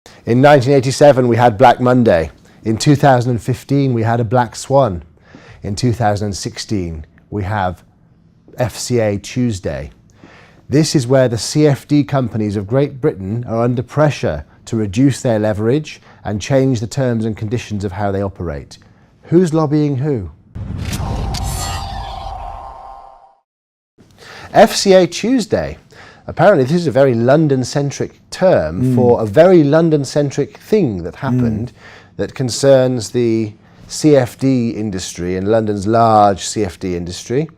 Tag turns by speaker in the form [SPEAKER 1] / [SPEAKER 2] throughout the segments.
[SPEAKER 1] In 1987, we had Black Monday. In 2015, we had a Black Swan. In 2016, we have FCA Tuesday. This is where the CFD companies of Great Britain are under pressure to reduce their leverage and change the terms and conditions of how they operate. Who's lobbying who? FCA Tuesday. Apparently this is a very London-centric term for a very London-centric thing that happened that concerns the CFD industry and London's large CFD industry,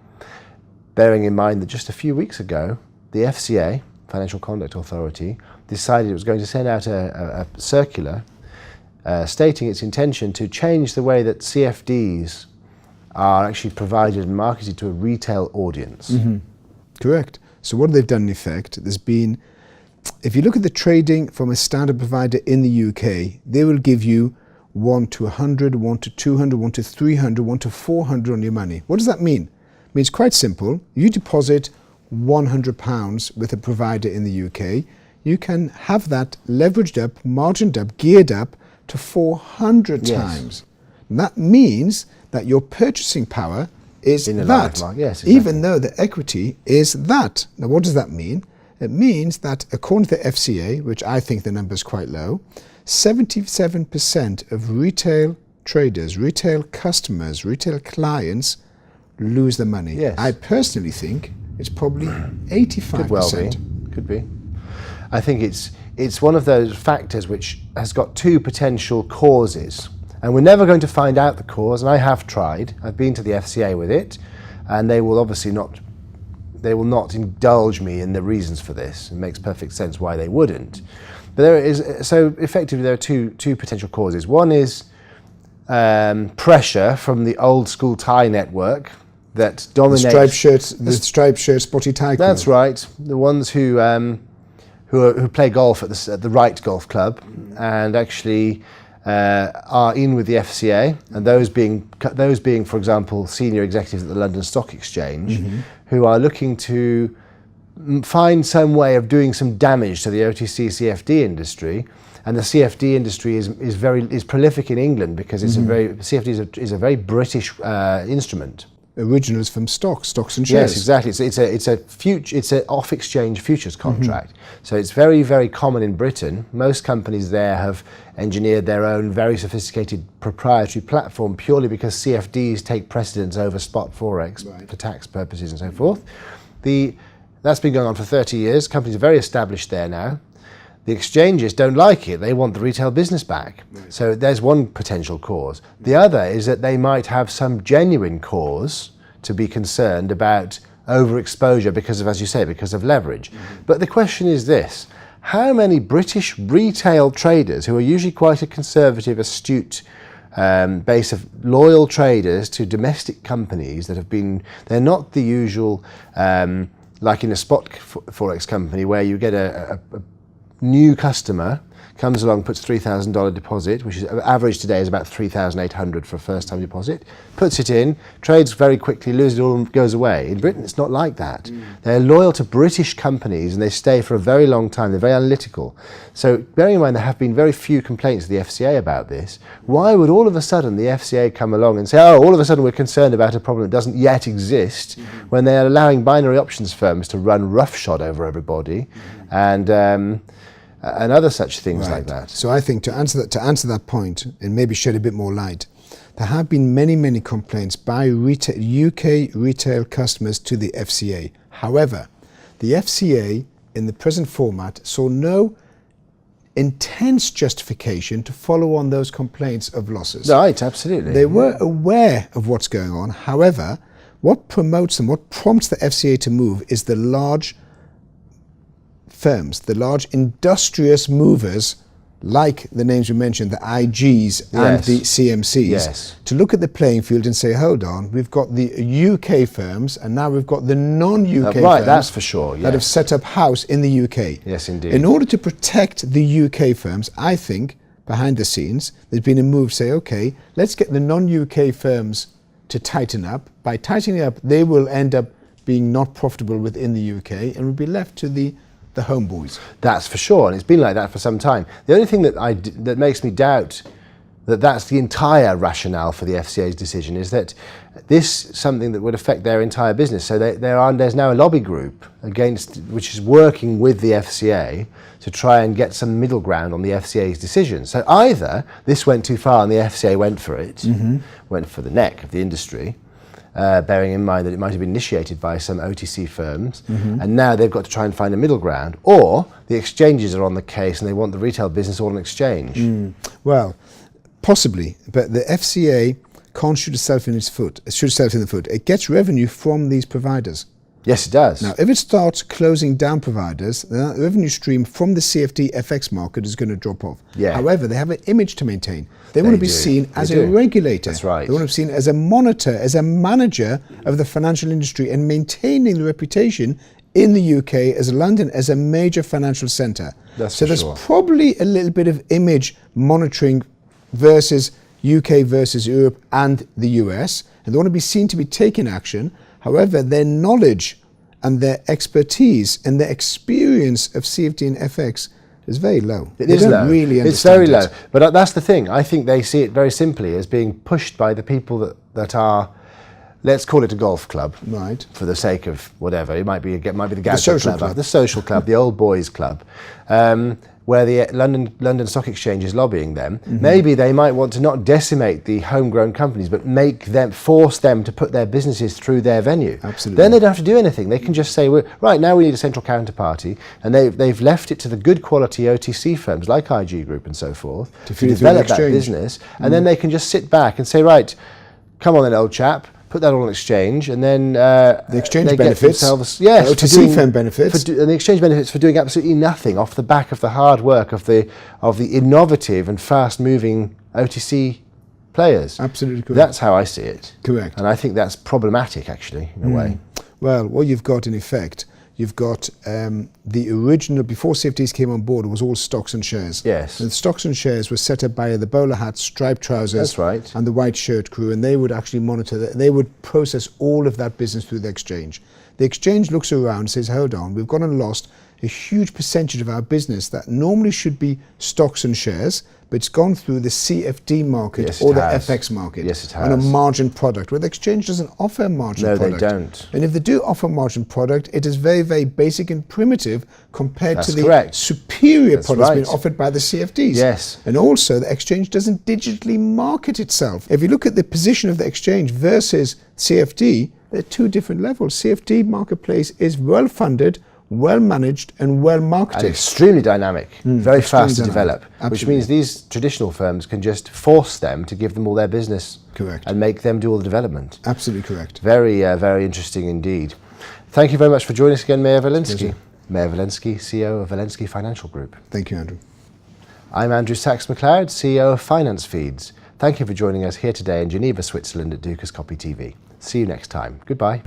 [SPEAKER 1] bearing in mind that just a few weeks ago, the FCA, Financial Conduct Authority, decided it was going to send out a circular stating its intention to change the way that CFDs are actually provided and marketed to a retail audience.
[SPEAKER 2] Correct. So what they've done in effect, there's been, if you look at the trading from a standard provider in the UK, they will give you 1 to 100, 1 to 200, 1 to 300, 1 to 400 on your money. What does that mean? It means quite simple. You deposit £100 with a provider in the UK, you can have that leveraged up, margined up, geared up to 400 times. And that means that your purchasing power is that,
[SPEAKER 1] yes, exactly.
[SPEAKER 2] Even though the equity is that. Now what does that mean? It means that according to the FCA, which I think the number is quite low, 77% of retail traders, retail customers, retail clients lose their money.
[SPEAKER 1] Yes.
[SPEAKER 2] I personally think it's probably 85%.
[SPEAKER 1] Could well be. Could be. I think it's one of those factors which has got two potential causes. And we're never going to find out the cause, and I have tried. I've been to the FCA with it, and they will obviously not indulge me in the reasons for this. It makes perfect sense why they wouldn't. But so effectively there are two potential causes. One is pressure from the old school tie network that dominates.
[SPEAKER 2] The striped shirt, spotty tie club.
[SPEAKER 1] That's right. The ones who play golf at the right golf club and actually are in with the FCA, and those being, for example, senior executives at the London Stock Exchange, who are looking to find some way of doing some damage to the OTC CFD industry. And the CFD industry is prolific in England because it's CFD is a very British instrument.
[SPEAKER 2] Originals from stocks and shares.
[SPEAKER 1] Yes, exactly. It's an off-exchange futures contract. So it's very, very common in Britain. Most companies there have engineered their own very sophisticated proprietary platform purely because CFDs take precedence over spot forex for tax purposes and so forth. That's been going on for 30 years. Companies are very established there now. The exchanges don't like it. They want the retail business back. So there's one potential cause. The other is that they might have some genuine cause to be concerned about overexposure because of, as you say, because of leverage. But the question is this: how many British retail traders, who are usually quite a conservative, astute base of loyal traders to domestic companies that have been, they're not the usual, like in a spot forex company where you get a new customer comes along, puts $3,000 deposit, which is average today is about $3,800 for a first-time deposit, puts it in, trades very quickly, loses it all and goes away. In Britain, it's not like that. They're loyal to British companies and they stay for a very long time. They're very analytical. So bearing in mind there have been very few complaints to the FCA about this, why would all of a sudden the FCA come along and say, oh, all of a sudden we're concerned about a problem that doesn't yet exist, when they're allowing binary options firms to run roughshod over everybody and other such things like that.
[SPEAKER 2] So I think to answer that point and maybe shed a bit more light, there have been many complaints by UK retail customers to the FCA. However, the FCA in the present format saw no intense justification to follow on those complaints of losses.
[SPEAKER 1] Right, absolutely.
[SPEAKER 2] They were aware of what's going on. However, what promotes them, what prompts the FCA to move is the large firms, the large industrious movers, like the names we mentioned, the IGs and the CMCs, to look at the playing field and say, hold on, we've got the UK firms and now we've got the non-UK firms
[SPEAKER 1] that's for sure,
[SPEAKER 2] that have set up house in the UK.
[SPEAKER 1] Yes, indeed.
[SPEAKER 2] In order to protect the UK firms, I think, behind the scenes, there's been a move to say, okay, let's get the non-UK firms to tighten up. By tightening up, they will end up being not profitable within the UK and will be left to the the homeboys.
[SPEAKER 1] That's for sure, and it's been like that for some time. The only thing that that makes me doubt that that's the entire rationale for the FCA's decision is that this is something that would affect their entire business. So there's now a lobby group which is working with the FCA to try and get some middle ground on the FCA's decision. So either this went too far and the FCA went for it, went for the neck of the industry, bearing in mind that it might have been initiated by some OTC firms, and now they've got to try and find a middle ground, or the exchanges are on the case and they want the retail business all on exchange.
[SPEAKER 2] Well, possibly, but the FCA can't shoot itself in the foot. It gets revenue from these providers.
[SPEAKER 1] Yes, it does.
[SPEAKER 2] Now, if it starts closing down providers, the revenue stream from the CFD FX market is going to drop off.
[SPEAKER 1] Yeah.
[SPEAKER 2] However, they have an image to maintain. They want to be seen as a regulator.
[SPEAKER 1] That's right.
[SPEAKER 2] They want to be seen as a monitor, as a manager of the financial industry, and maintaining the reputation in the UK as London as a major financial centre. So there's probably a little bit of image monitoring versus UK versus Europe and the US, and they want to be seen to be taking action. However, their knowledge and their expertise and their experience of CFD and FX is very low.
[SPEAKER 1] It is low. It's very low. But that's the thing. I think they see it very simply as being pushed by the people that are, let's call it a golf club,
[SPEAKER 2] right? For
[SPEAKER 1] the sake of whatever. It might be the gadget club, the social club, the old boys club, where the London Stock Exchange is lobbying them. Maybe they might want to not decimate the homegrown companies, but force them to put their businesses through their venue.
[SPEAKER 2] Absolutely.
[SPEAKER 1] Then they don't have to do anything. They can just say, right, now we need a central counterparty, and they've left it to the good quality OTC firms like IG Group and so forth to develop that business, and then they can just sit back and say, right, come on then, old chap, put that all on exchange, and then
[SPEAKER 2] the exchange benefits, the OTC firm benefits,
[SPEAKER 1] and the exchange benefits for doing absolutely nothing off the back of the hard work of the innovative and fast-moving OTC players.
[SPEAKER 2] Absolutely correct.
[SPEAKER 1] That's how I see it.
[SPEAKER 2] Correct.
[SPEAKER 1] And I think that's problematic, actually, in a way.
[SPEAKER 2] Well, what you've got in effect, you've got the original, before CFDs came on board, it was all stocks and shares.
[SPEAKER 1] Yes.
[SPEAKER 2] And the stocks and shares were set up by the bowler hat, striped trousers,
[SPEAKER 1] that's right,
[SPEAKER 2] and the white shirt crew, and they would actually monitor that. They would process all of that business through the exchange. The exchange looks around and says, hold on, we've gone and lost a huge percentage of our business that normally should be stocks and shares, but it's gone through the CFD market or the FX market on a margin product, where the exchange doesn't offer a margin product.
[SPEAKER 1] No, they don't.
[SPEAKER 2] And if they do offer a margin product, it is very, very basic and primitive compared to the superior products being offered by the CFDs.
[SPEAKER 1] Yes.
[SPEAKER 2] And also, the exchange doesn't digitally market itself. If you look at the position of the exchange versus CFD, they're two different levels. CFD marketplace is well-funded, well-managed and well-marketed.
[SPEAKER 1] And extremely dynamic, very fast to develop, which means these traditional firms can just force them to give them all their business.
[SPEAKER 2] Correct.
[SPEAKER 1] And make them do all the development.
[SPEAKER 2] Absolutely correct.
[SPEAKER 1] Very, very interesting indeed. Thank you very much for joining us again, Meir Velenski. Meir Velenski, CEO of Velenski Financial Group.
[SPEAKER 2] Thank you, Andrew.
[SPEAKER 1] I'm Andrew Saks-McLeod, CEO of FinanceFeeds. Thank you for joining us here today in Geneva, Switzerland at Dukascopy TV. See you next time. Goodbye.